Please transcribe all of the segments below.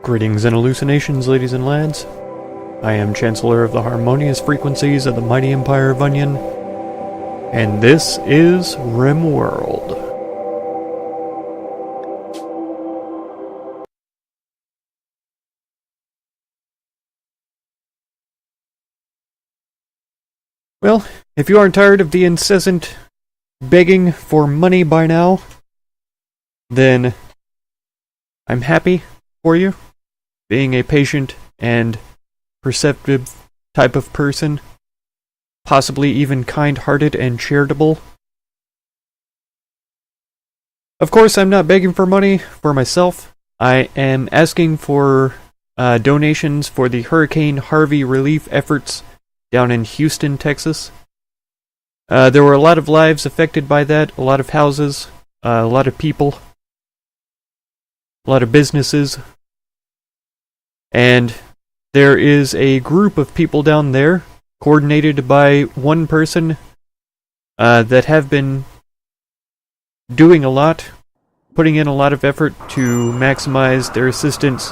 Greetings and hallucinations, ladies and lads. I am Chancellor of the Harmonious Frequencies of the Mighty Empire of Onion, and this is Rimworld. Well, if you aren't tired of the incessant begging for money by now, then I'm happy for you. Being a patient and perceptive type of person, possibly even kind-hearted and charitable. Of course, I'm not begging for money for myself. I am asking for donations for the Hurricane Harvey relief efforts down in Houston, Texas. There were a lot of lives affected by that, a lot of houses, a lot of people, a lot of businesses. And there is a group of people down there, coordinated by one person, that have been doing a lot, putting in a lot of effort to maximize their assistance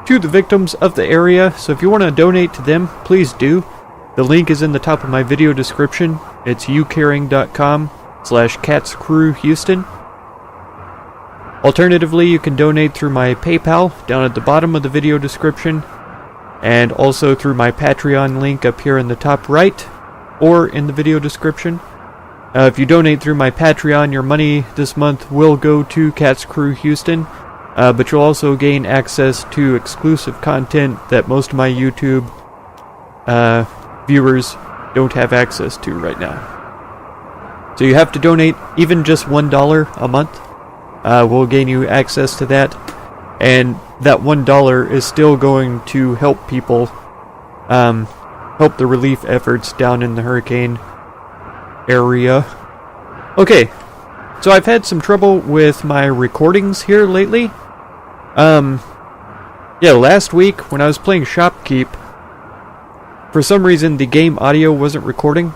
to the victims of the area. So if you want to donate to them, please do. The link is in the top of my video description. It's ucaring.com/catscrewhouston. Alternatively, you can donate through my PayPal down at the bottom of the video description, and also through my Patreon link up here in the top right, or in the video description. If you donate through my Patreon, your money this month will go to Cat's Crew Houston, but you'll also gain access to exclusive content that most of my YouTube viewers don't have access to right now. So you have to donate even just $1 a month. Will gain you access to that, and that $1 is still going to help people, help the relief efforts down in the hurricane area. Okay, so I've had some trouble with my recordings here lately. Last week when I was playing Shopkeep, for some reason the game audio wasn't recording.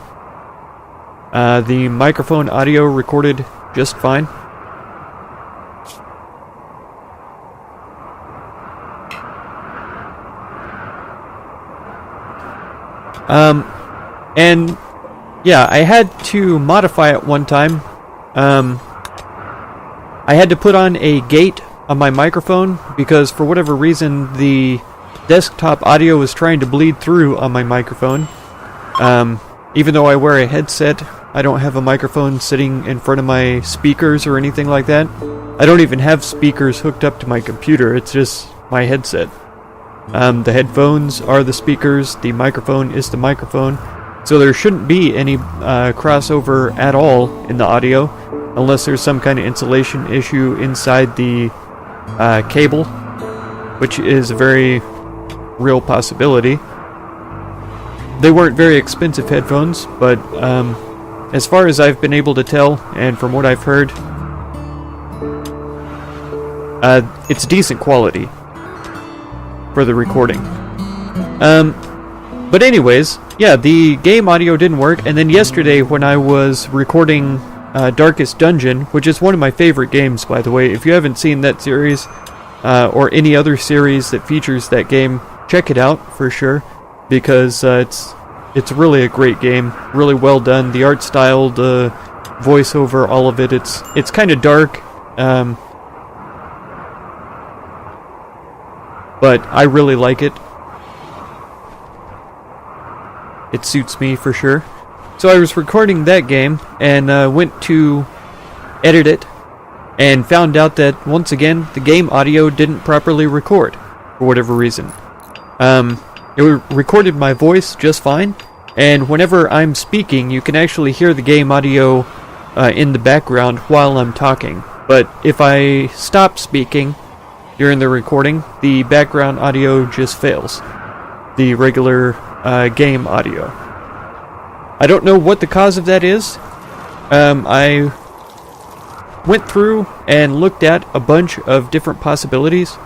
The microphone audio recorded just fine. I had to modify it one time. I had to put on a gate on my microphone because for whatever reason the desktop audio was trying to bleed through on my microphone. Even though I wear a headset, I don't have a microphone sitting in front of my speakers or anything like that. I don't even have speakers hooked up to my computer, it's just my headset. The headphones are the speakers, the microphone is the microphone, so there shouldn't be any crossover at all in the audio, unless there's some kind of insulation issue inside the cable, which is a very real possibility. They weren't very expensive headphones, but as far as I've been able to tell, and from what I've heard, it's decent quality for the recording. But anyways, yeah, the game audio didn't work, and then yesterday when I was recording Darkest Dungeon, which is one of my favorite games, by the way, if you haven't seen that series, or any other series that features that game, check it out for sure, because it's really a great game, really well done, the art style, the voiceover, all of it, it's kind of dark, but I really like it. It suits me for sure. So I was recording that game and went to edit it and found out that once again the game audio didn't properly record for whatever reason. It recorded my voice just fine, and whenever I'm speaking you can actually hear the game audio in the background while I'm talking. But if I stop speaking during the recording, the background audio just fails. The regular game audio. I don't know what the cause of that is. I went through and looked at a bunch of different possibilities.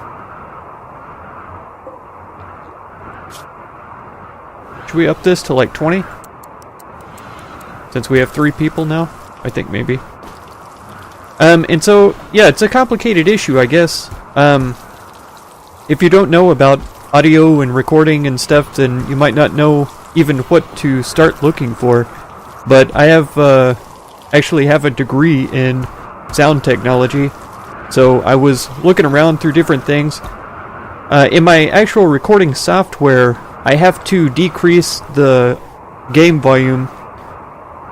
Should we up this to like 20? Since we have 3 people now? I think maybe. And so, yeah, it's a complicated issue, I guess. if you don't know about audio and recording and stuff, then you might not know even what to start looking for. But I have actually have a degree in sound technology, so I was looking around through different things. In my actual recording software, I have to decrease the game volume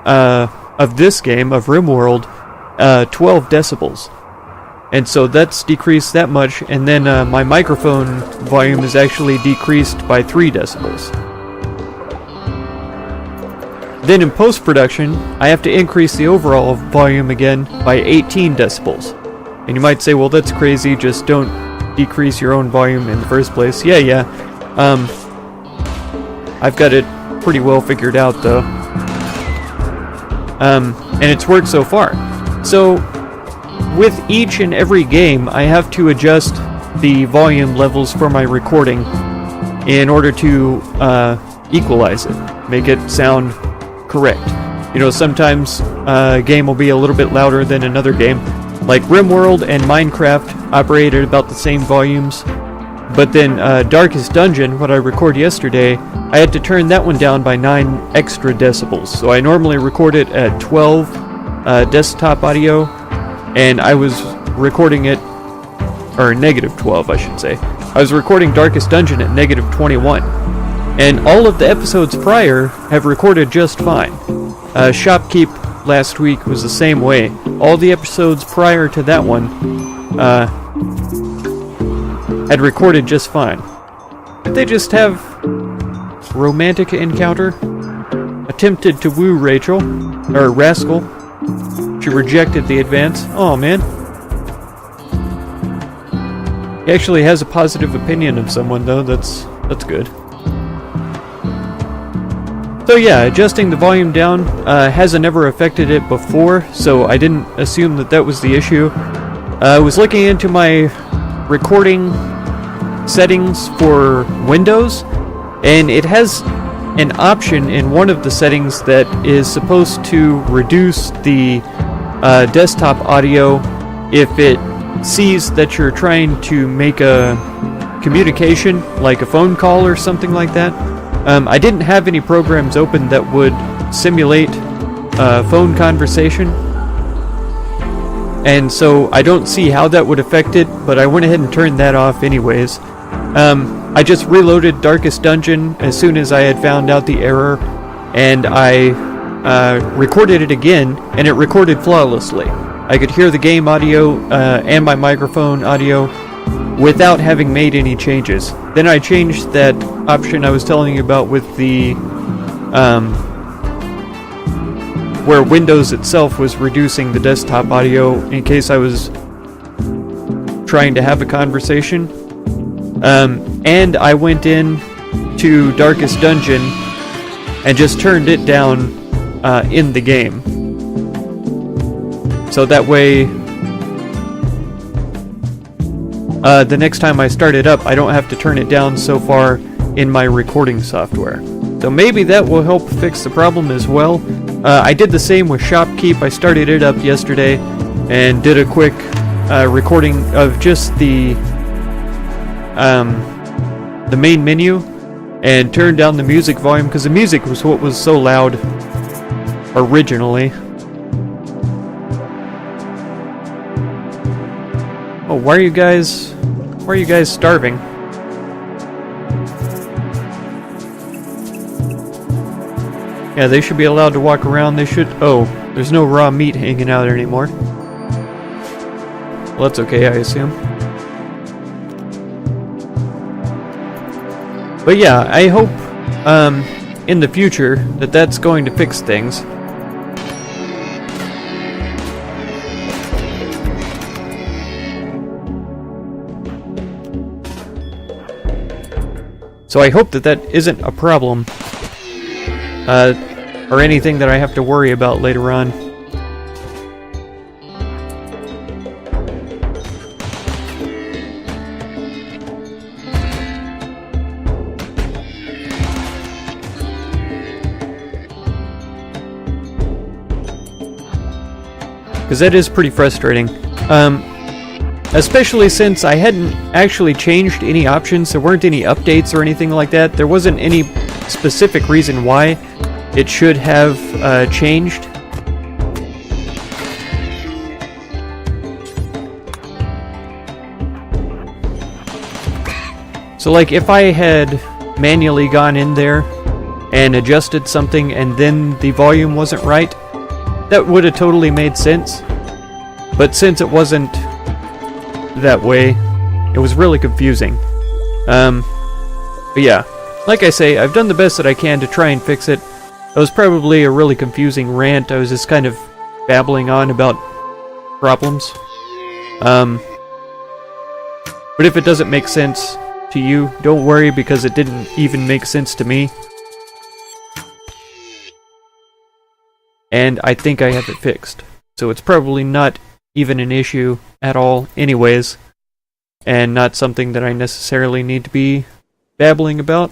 of this game, of Rimworld, 12 decibels. And so that's decreased that much, and then my microphone volume is actually decreased by 3 decibels. Then in post-production, I have to increase the overall volume again by 18 decibels. And you might say, well, that's crazy, just don't decrease your own volume in the first place. Yeah. I've got it pretty well figured out, though. And it's worked so far. So, with each and every game, I have to adjust the volume levels for my recording in order to equalize it, make it sound correct. You know, sometimes a game will be a little bit louder than another game. Like Rimworld and Minecraft operate at about the same volumes, but then Darkest Dungeon, what I recorded yesterday, I had to turn that one down by 9 extra decibels. So I normally record it at 12 desktop audio, and I was recording it, or negative 12 I should say. I was recording Darkest Dungeon at negative 21. And all of the episodes prior have recorded just fine. Shopkeep last week was the same way. All the episodes prior to that one had recorded just fine. Did they just have romantic encounter? Attempted to woo Rachel, or Rascal. She rejected the advance. Oh man. He actually has a positive opinion of someone though, that's good. So yeah, adjusting the volume down hasn't ever affected it before, so I didn't assume that that was the issue. I was looking into my recording settings for Windows, and it has an option in one of the settings that is supposed to reduce the desktop audio if it sees that you're trying to make a communication, like a phone call or something like that. I didn't have any programs open that would simulate a phone conversation, and so I don't see how that would affect it, but I went ahead and turned that off anyways. I just reloaded Darkest Dungeon as soon as I had found out the error, and I recorded it again, and it recorded flawlessly. I could hear the game audio and my microphone audio without having made any changes. Then I changed that option I was telling you about with the where Windows itself was reducing the desktop audio in case I was trying to have a conversation. And I went in to Darkest Dungeon and just turned it down in the game. So that way, the next time I start it up, I don't have to turn it down so far in my recording software. So maybe that will help fix the problem as well. I did the same with Shopkeep. I started it up yesterday and did a quick recording of just the main menu and turned down the music volume because the music was what was so loud originally. Oh, why are you guys starving? Yeah, they should be allowed to walk around. They should... Oh, there's no raw meat hanging out anymore. Well, that's okay, I assume. But yeah, I hope in the future that that's going to fix things. So I hope that that isn't a problem, or anything that I have to worry about later on. Because that is pretty frustrating. Especially since I hadn't actually changed any options, there weren't any updates or anything like that. There wasn't any specific reason why it should have changed. So like if I had manually gone in there and adjusted something and then the volume wasn't right, that would have totally made sense. But since it wasn't that way, it was really confusing. But yeah, like I say, I've done the best that I can to try and fix it. That was probably a really confusing rant. I was just kind of babbling on about problems. But if it doesn't make sense to you, don't worry, because it didn't even make sense to me. And I think I have it fixed. So it's probably not even an issue at all anyways, and not something that I necessarily need to be babbling about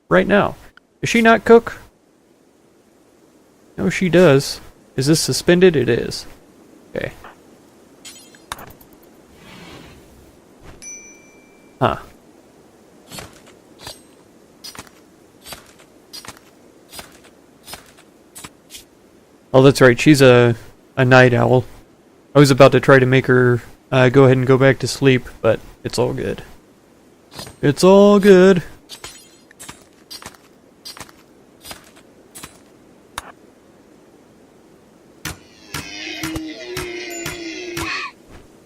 right now. Does she not cook? No, she does. Is this suspended? It is. Okay. Huh. Oh, that's right, she's a night owl. I was about to try to make her go ahead and go back to sleep, but it's all good. It's all good.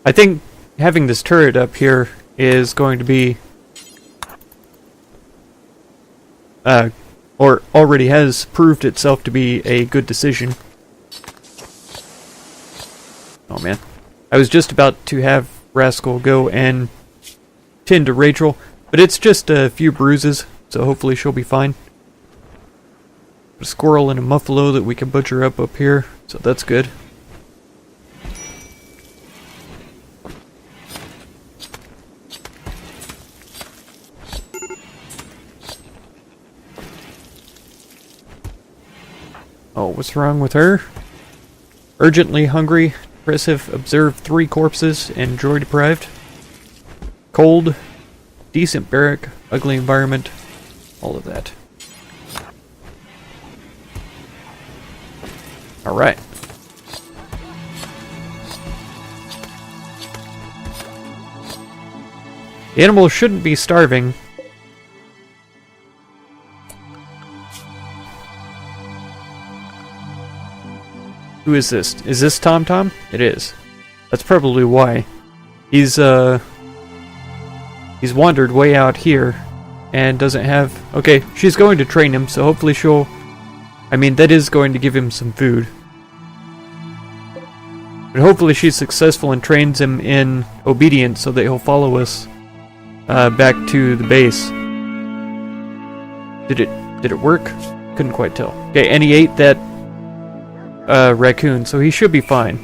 I think having this turret up here is going to be or already has proved itself to be a good decision. Oh man. I was just about to have Rascal go and tend to Rachel, but it's just a few bruises, so hopefully she'll be fine. A squirrel and a muffalo that we can butcher up here, so that's good. Oh, what's wrong with her? Urgently hungry, depressive, observed 3 corpses, and joy deprived. Cold, decent barrack, ugly environment, all of that. Alright. The animal shouldn't be starving. Who is this? Is this Tom Tom? It is. That's probably why. He's wandered way out here and doesn't have... Okay, she's going to train him, so hopefully she'll... I mean, that is going to give him some food. But hopefully she's successful and trains him in obedience so that he'll follow us back to the base. Did it work? Couldn't quite tell. Okay, and he ate that raccoon, so he should be fine.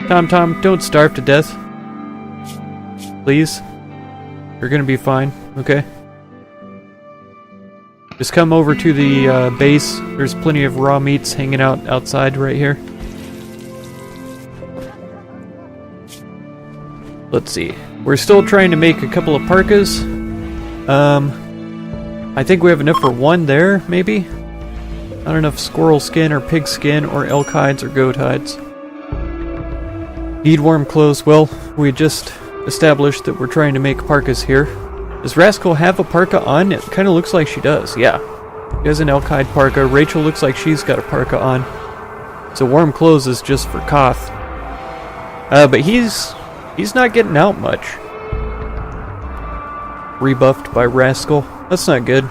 Tom Tom, don't starve to death. Please. You're gonna be fine, okay? Just come over to the base. There's plenty of raw meats hanging out outside right here. Let's see. We're still trying to make a couple of parkas. I think we have enough for one there, maybe? Not enough squirrel skin or pig skin or elk hides or goat hides. Need warm clothes. Well, we just established that we're trying to make parkas here. Does Rascal have a parka on? It kind of looks like she does, yeah. She has an elk hide parka. Rachel looks like she's got a parka on. So warm clothes is just for Coth. But he's not getting out much. Rebuffed by Rascal. That's not good.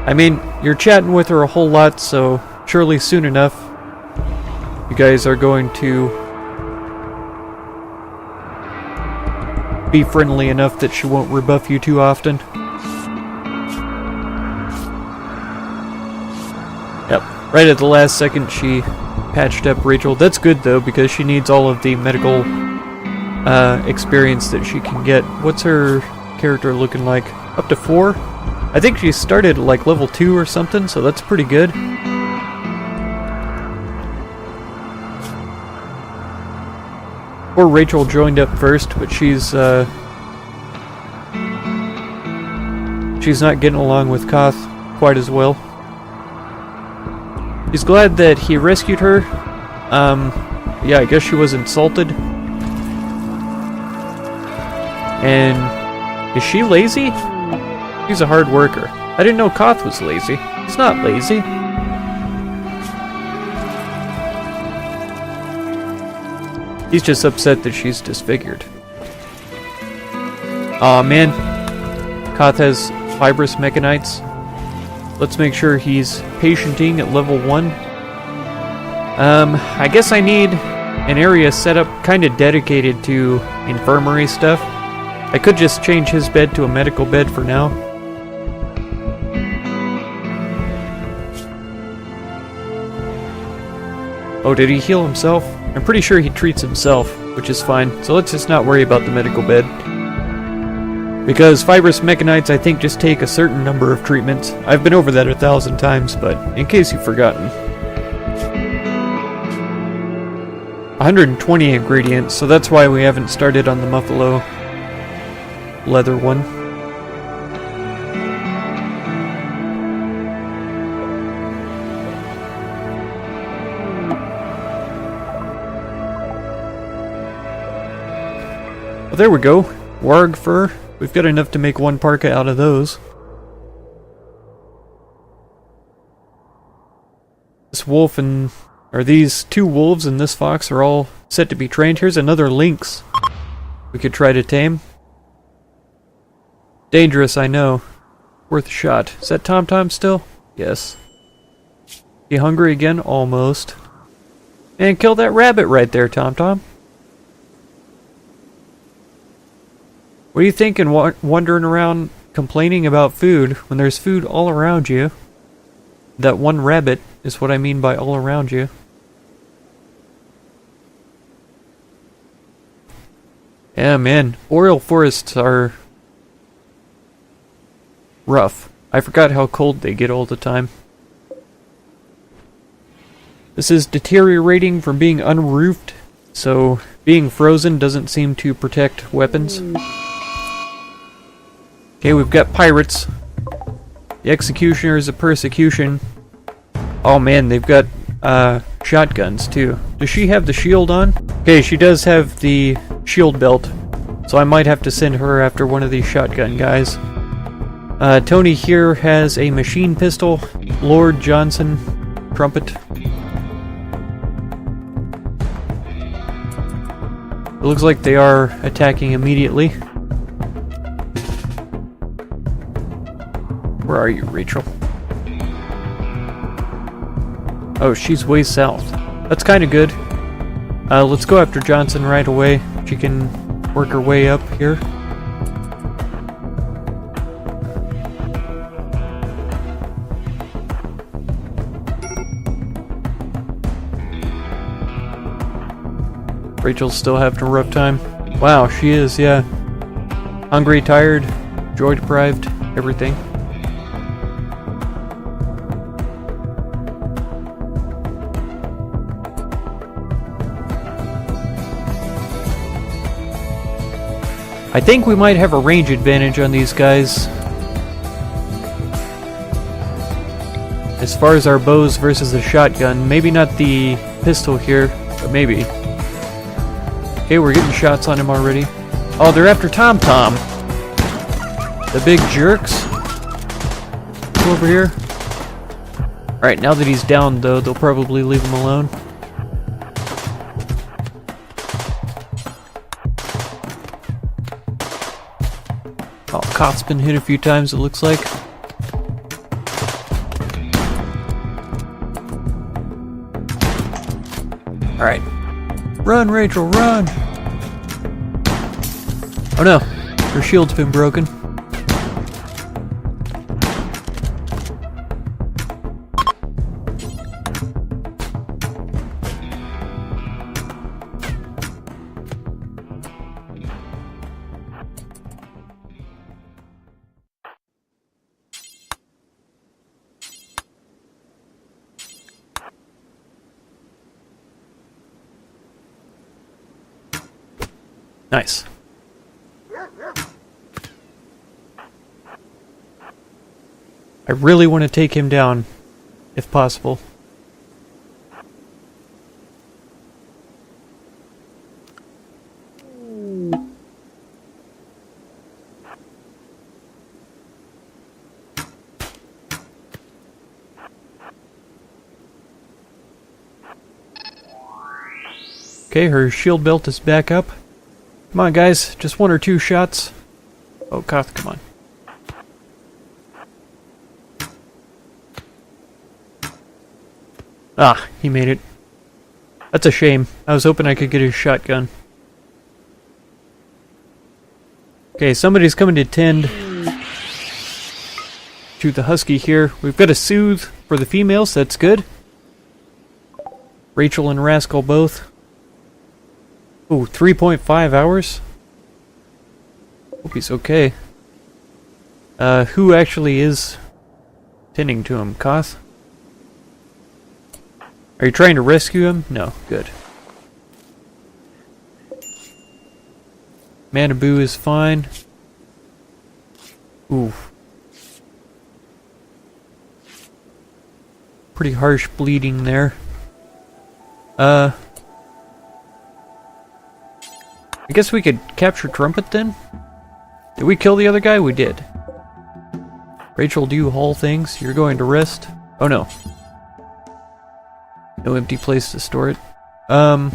I mean, you're chatting with her a whole lot, so surely soon enough you guys are going to be friendly enough that she won't rebuff you too often. Yep, right at the last second she patched up Rachel. That's good though, because she needs all of the medical experience that she can get. What's her character looking like? Up to 4? I think she started like level 2 or something, so that's pretty good. Poor Rachel joined up first, but she's not getting along with Coth quite as well. She's glad that he rescued her. Yeah, I guess she was insulted. And is she lazy? She's a hard worker. I didn't know Coth was lazy. He's not lazy. He's just upset that she's disfigured. Aw, man. Coth has fibrous mechanites. Let's make sure he's patienting at level 1. I guess I need an area set up kind of dedicated to infirmary stuff. I could just change his bed to a medical bed for now. Oh, did he heal himself? I'm pretty sure he treats himself, which is fine. So let's just not worry about the medical bed. Because fibrous mechanites, I think, just take a certain number of treatments. I've been over that 1,000 times, but in case you've forgotten. 120 ingredients, so that's why we haven't started on the Muffalo leather one. Well, there we go. Warg fur. We've got enough to make one parka out of those. This wolf and... or these 2 wolves and this fox are all set to be trained. Here's another lynx we could try to tame. Dangerous, I know. Worth a shot. Is that Tom Tom still? Yes. You hungry again? Almost. And kill that rabbit right there, Tom Tom. What are you thinking, wandering around complaining about food when there's food all around you? That one rabbit is what I mean by all around you. Yeah, man. Boreal forests are rough. I forgot how cold they get all the time. This is deteriorating from being unroofed, so being frozen doesn't seem to protect weapons. Okay, we've got pirates. The executioners of persecution. Oh man, they've got shotguns too. Does she have the shield on? Okay, she does have the shield belt, so I might have to send her after one of these shotgun guys. Tony here has a machine pistol. Lord Johnson, trumpet. It looks like they are attacking immediately. Where are you, Rachel? Oh, she's way south. That's kind of good. Let's go after Johnson right away. She can work her way up here. Rachel's still having a rough time. Wow, she is, yeah. Hungry, tired, joy deprived, everything. I think we might have a range advantage on these guys. As far as our bows versus the shotgun, maybe not the pistol here, but maybe. Okay, we're getting shots on him already. Oh, they're after Tom Tom. The big jerks. Come over here. Alright, now that he's down though, they'll probably leave him alone. Oh, Coth's been hit a few times, it looks like. Alright. Run, Rachel, run! Oh no, her shield's been broken. Nice. I really want to take him down, if possible. Okay, her shield belt is back up. Come on, guys. Just 1 or 2 shots. Oh, Coth, come on. Ah, he made it. That's a shame. I was hoping I could get his shotgun. Okay, somebody's coming to tend to the husky here. We've got a soothe for the females. That's good. Rachel and Rascal both. Ooh, 3.5 hours? Hope he's okay. Who actually is tending to him? Coth? Are you trying to rescue him? No, good. Manaboo is fine. Ooh. Pretty harsh bleeding there. I guess we could capture Trumpet then? Did we kill the other guy? We did. Rachel, do you haul things? You're going to rest? Oh no. No empty place to store it. Well.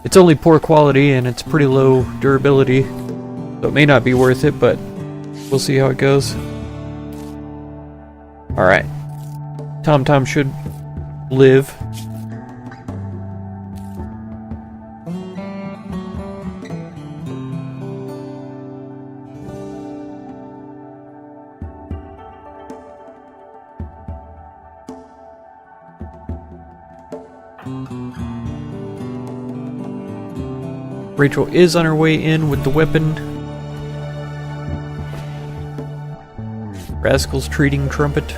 It's only poor quality and it's pretty low durability. So it may not be worth it, but we'll see how it goes. Alright. Tom should live. Rachel is on her way in with the weapon. Rascal's treating Trumpet.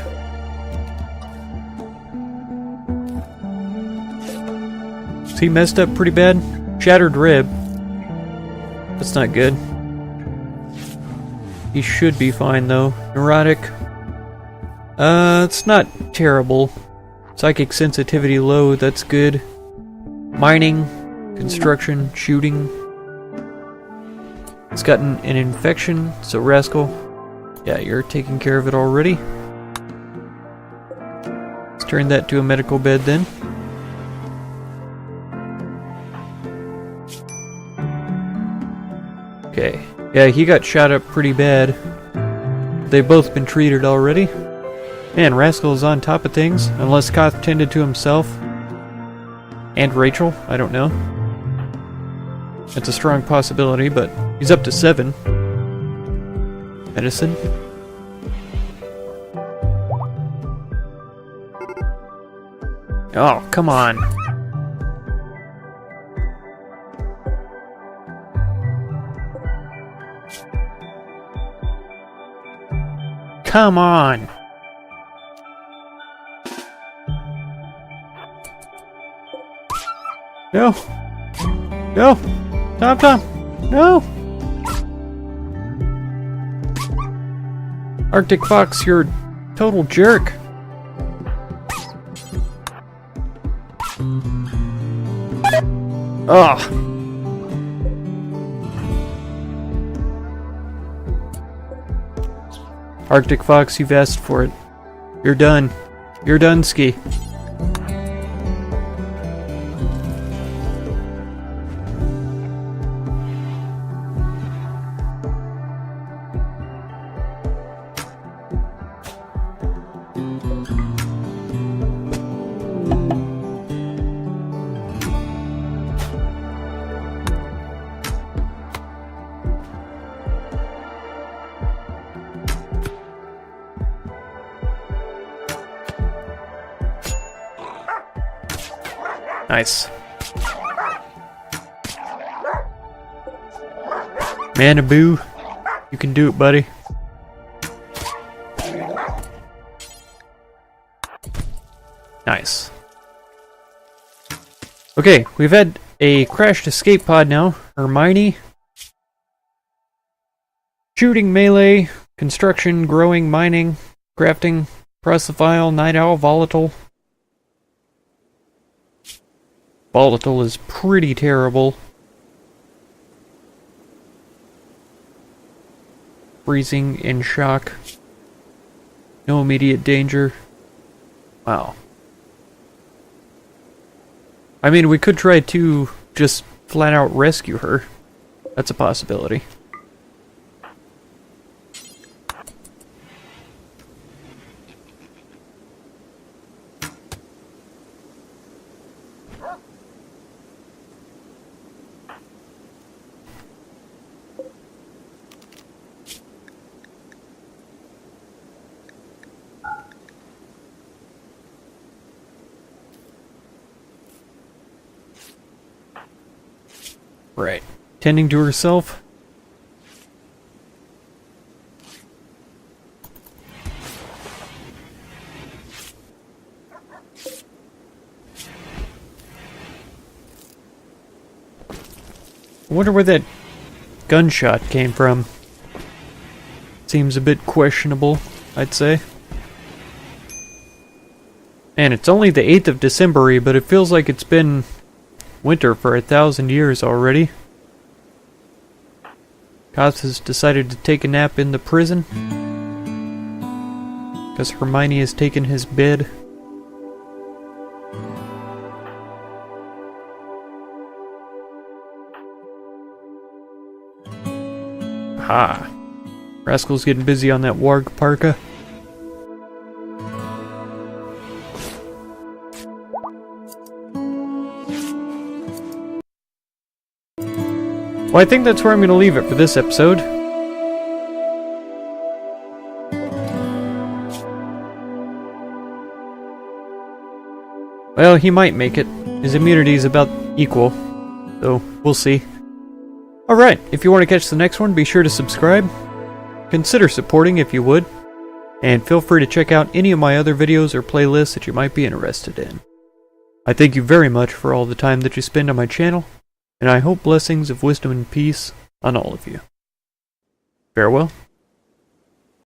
He messed up pretty bad. Shattered rib. That's not good. He should be fine though. Neurotic. It's not terrible. Psychic sensitivity low, that's good. Mining, construction, shooting. It's gotten an infection, so Rascal, yeah, you're taking care of it already. Let's turn that to a medical bed then. Okay. Yeah, he got shot up pretty bad. They've both been treated already. Man, Rascal is on top of things, unless Coth tended to himself. And Rachel, I don't know. It's a strong possibility, but he's up to 7. Medicine. Oh, come on. Come on! No! No! Tom! No! Arctic Fox, you're a total jerk. Ugh! Arctic Fox, you've asked for it. You're done. You're done, Ski. Nice. Manaboo, you can do it, buddy. Nice. Okay, we've had a crashed escape pod now. Hermione. Shooting, melee, construction, growing, mining, crafting, Prosophile, Night Owl, Volatile. Volatile is pretty terrible. Freezing in shock. No immediate danger. Wow. I mean, we could try to just flat out rescue her. That's a possibility. Right. Tending to herself. I wonder where that gunshot came from. Seems a bit questionable, I'd say. And it's only the 8th of December, but it feels like it's been winter for 1,000 years already. Coth has decided to take a nap in the prison. Because Hermione has taken his bed. Aha. Rascal's getting busy on that warg parka. Well, I think that's where I'm going to leave it for this episode. Well, he might make it. His immunity is about equal, so we'll see. Alright, if you want to catch the next one, be sure to subscribe. Consider supporting if you would. And feel free to check out any of my other videos or playlists that you might be interested in. I thank you very much for all the time that you spend on my channel. And I hope blessings of wisdom and peace on all of you. Farewell.